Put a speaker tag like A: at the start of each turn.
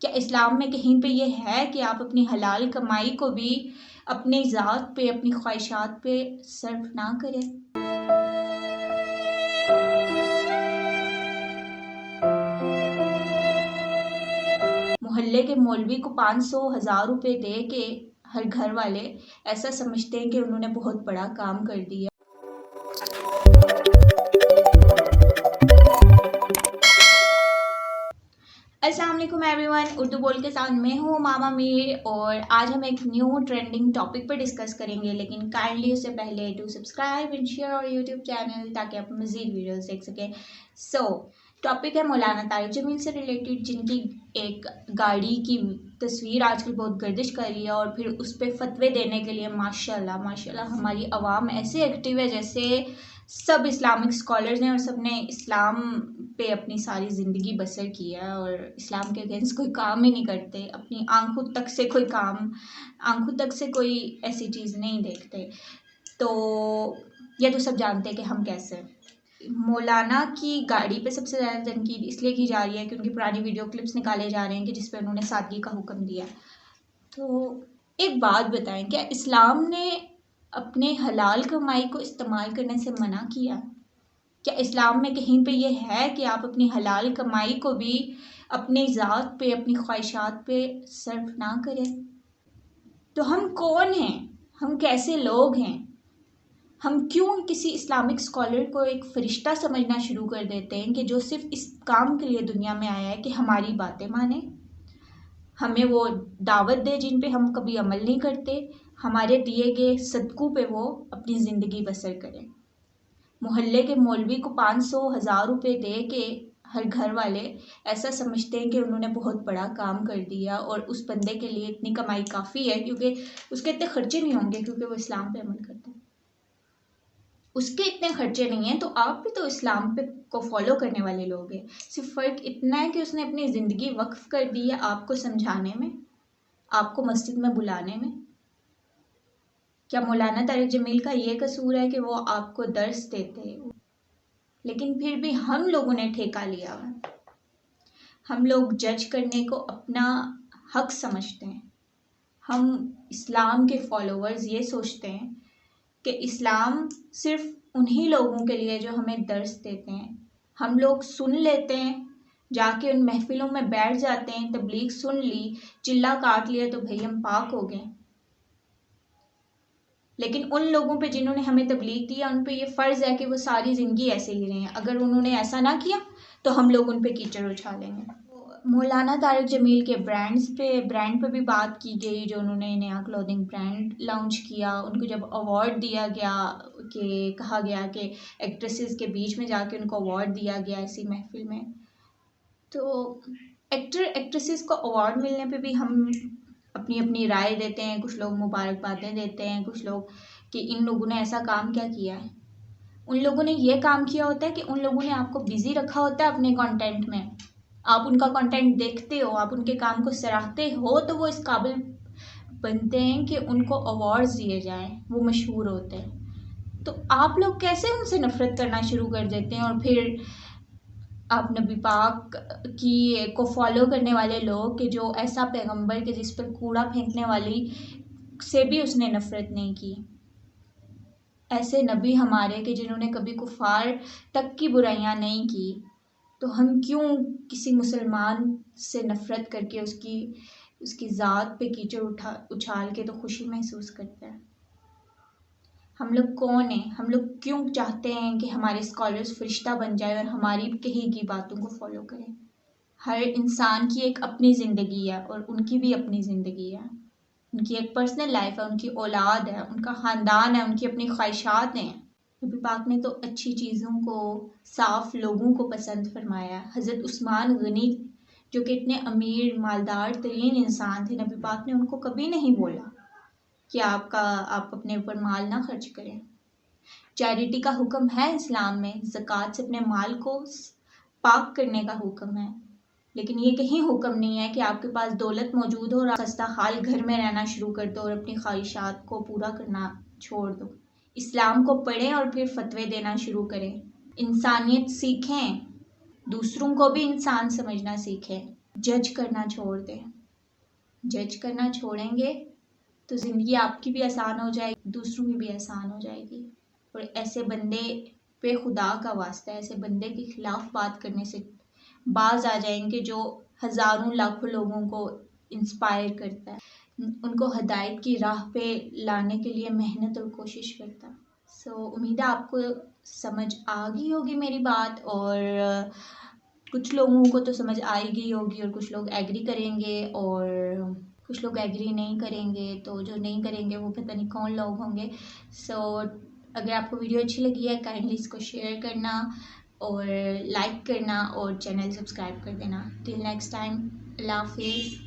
A: کیا اسلام میں کہیں پہ یہ ہے کہ آپ اپنی حلال کمائی کو بھی اپنی ذات پہ، اپنی خواہشات پہ صرف نہ کریں؟ محلے کے مولوی کو 500,000 روپے دے کے ہر گھر والے ایسا سمجھتے ہیں کہ انہوں نے بہت بڑا کام کر دیا۔ السلام علیکم ایوری ون، اردو بول کے ساتھ میں ہوں ماما میر، اور آج ہم ایک نیو ٹرینڈنگ ٹاپک پر ڈسکس کریں گے، لیکن کائنڈلی اس سے پہلے ٹو سبسکرائب اینڈ شیئر اور یوٹیوب چینل تاکہ آپ مزید ویڈیوز دیکھ سکیں۔ ٹاپک ہے مولانا طارق جمیل سے ریلیٹڈ، جن کی ایک گاڑی کی تصویر آج کل بہت گردش کر رہی ہے، اور پھر اس پہ فتوے دینے کے لیے ماشاءاللہ ہماری عوام ایسے ایکٹیو ہے جیسے سب اسلامک اسکالرز ہیں اور سب نے اسلام پہ اپنی ساری زندگی بسر کی ہے اور اسلام کے اگینسٹ کوئی کام ہی نہیں کرتے، اپنی آنکھوں تک سے کوئی ایسی چیز نہیں دیکھتے۔ تو یہ تو سب جانتے ہیں کہ ہم کیسے۔ مولانا کی گاڑی پہ سب سے زیادہ تنقید اس لیے کی جا رہی ہے کہ ان کی پرانی ویڈیو کلپس نکالے جا رہے ہیں کہ جس پہ انہوں نے سادگی کا حکم دیا۔ تو ایک بات بتائیں، کیا اسلام نے اپنے حلال کمائی کو استعمال کرنے سے منع کیا؟ کیا اسلام میں کہیں پہ یہ ہے کہ آپ اپنی حلال کمائی کو بھی اپنی ذات پہ، اپنی خواہشات پہ صرف نہ کریں؟ تو ہم کون ہیں؟ ہم کیسے لوگ ہیں؟ ہم کیوں کسی اسلامک اسکالر کو ایک فرشتہ سمجھنا شروع کر دیتے ہیں کہ جو صرف اس کام کے لیے دنیا میں آیا ہے کہ ہماری باتیں مانے، ہمیں وہ دعوت دے جن پہ ہم کبھی عمل نہیں کرتے، ہمارے دیے گئے صدقوں پہ وہ اپنی زندگی بسر کرے۔ محلے کے مولوی کو 500,000 روپے دے کے ہر گھر والے ایسا سمجھتے ہیں کہ انہوں نے بہت بڑا کام کر دیا اور اس بندے کے لیے اتنی کمائی کافی ہے کیونکہ اس کے اتنے خرچے نہیں ہوں گے کیونکہ وہ اسلام پہ عمل کرتا ہے۔ اس کے اتنے خرچے نہیں ہیں تو آپ بھی تو اسلام پہ کو فالو کرنے والے لوگ ہیں، صرف فرق اتنا ہے کہ اس نے اپنی زندگی وقف کر دی ہے آپ کو سمجھانے میں، آپ کو مسجد میں بلانے میں۔ کیا مولانا طارق جمیل کا یہ قصور ہے کہ وہ آپ کو درس دیتے ہیں؟ لیکن پھر بھی ہم لوگوں نے ٹھیکہ لیا ہے، ہم لوگ جج کرنے کو اپنا حق سمجھتے ہیں۔ ہم اسلام کے فالوورز یہ سوچتے ہیں کہ اسلام صرف انہی لوگوں کے لیے جو ہمیں درس دیتے ہیں۔ ہم لوگ سن لیتے ہیں، جا کے ان محفلوں میں بیٹھ جاتے ہیں، تبلیغ سن لی، چلا کاٹ لیا تو بھئی ہم پاک ہو گئے۔ لیکن ان لوگوں پہ جنہوں نے ہمیں تبلیغ دیا ان پہ یہ فرض ہے کہ وہ ساری زندگی ایسے ہی رہیں، اگر انہوں نے ایسا نہ کیا تو ہم لوگ ان پہ کیچڑ اچھالیں گے۔ مولانا طارق جمیل کے برانڈ پہ بھی بات کی گئی، جو انہوں نے نیا کلودنگ برانڈ لانچ کیا، ان کو جب ایوارڈ دیا گیا کہ کہا گیا کہ ایکٹریسز کے بیچ میں جا کے ان کو ایوارڈ دیا گیا ایسی محفل میں، تو ایکٹریسز کو ایوارڈ ملنے پہ بھی ہم اپنی رائے دیتے ہیں، کچھ لوگ مبارکبادیں دیتے ہیں، کچھ لوگ کہ ان لوگوں نے ایسا کام کیا کیا ہے۔ ان لوگوں نے یہ کام کیا ہوتا ہے کہ ان لوگوں نے آپ کو بزی رکھا ہوتا ہے اپنے کانٹینٹ میں، آپ ان کا کانٹینٹ دیکھتے ہو، آپ ان کے کام کو سراہتے ہو تو وہ اس قابل بنتے ہیں کہ ان کو ایوارڈز دیے جائیں، وہ مشہور ہوتے ہیں۔ تو آپ لوگ کیسے ان سے نفرت کرنا شروع کر دیتے ہیں، اور پھر آپ نبی پاک کو فالو کرنے والے لوگ کہ جو ایسا پیغمبر کہ جس پر کوڑا پھینکنے والی سے بھی اس نے نفرت نہیں کی، ایسے نبی ہمارے کہ جنہوں نے کبھی کفار تک کی برائیاں نہیں کی، تو ہم کیوں کسی مسلمان سے نفرت کر کے اس کی ذات پہ کیچڑ اچھال کے تو خوشی محسوس کرتے ہیں؟ ہم لوگ کون ہیں؟ ہم لوگ کیوں چاہتے ہیں کہ ہمارے اسکالرز فرشتہ بن جائے اور ہماری کہی کی باتوں کو فالو کریں؟ ہر انسان کی ایک اپنی زندگی ہے اور ان کی بھی اپنی زندگی ہے، ان کی ایک پرسنل لائف ہے، ان کی اولاد ہے، ان کا خاندان ہے، ان کی اپنی خواہشات ہیں۔ نبی پاک نے تو اچھی چیزوں کو، صاف لوگوں کو پسند فرمایا۔ حضرت عثمان غنی جو کہ اتنے امیر مالدار ترین انسان تھے، نبی پاک نے ان کو کبھی نہیں بولا کہ آپ اپنے اوپر مال نہ خرچ کریں۔ چیریٹی کا حکم ہے اسلام میں، زکوٰۃ سے اپنے مال کو پاک کرنے کا حکم ہے، لیکن یہ کہیں حکم نہیں ہے کہ آپ کے پاس دولت موجود ہو اور آپ خستہ حال گھر میں رہنا شروع کر دو اور اپنی خواہشات کو پورا کرنا چھوڑ دو۔ اسلام کو پڑھیں اور پھر فتوے دینا شروع کریں، انسانیت سیکھیں، دوسروں کو بھی انسان سمجھنا سیکھیں۔ جج کرنا چھوڑ دیں. جج کرنا چھوڑیں گے تو زندگی آپ کی بھی آسان ہو جائے گی, دوسروں کی بھی آسان ہو جائے گی. اور ایسے بندے پہ خدا کا واسطہ ہے, ایسے بندے کے خلاف بات کرنے سے باز آ جائیں گے جو ہزاروں لاکھوں لوگوں کو انسپائر کرتا ہے, ان کو ہدایت کی راہ پہ لانے کے لیے محنت اور کوشش کرتا ہے. سو امید ہے آپ کو سمجھ آ گئی ہوگی میری بات, اور کچھ لوگوں کو تو سمجھ آئی گئی ہوگی اور کچھ لوگ ایگری کریں گے اور کچھ لوگ ایگری نہیں کریں گے. تو جو نہیں کریں گے وہ پتہ نہیں کون لوگ ہوں گے. سو اگر آپ کو ویڈیو اچھی لگی ہے کائنڈلی اس کو شیئر کرنا اور لائک کرنا اور چینل سبسکرائب کر دینا. ٹل نیکسٹ ٹائم, اللہ حافظ.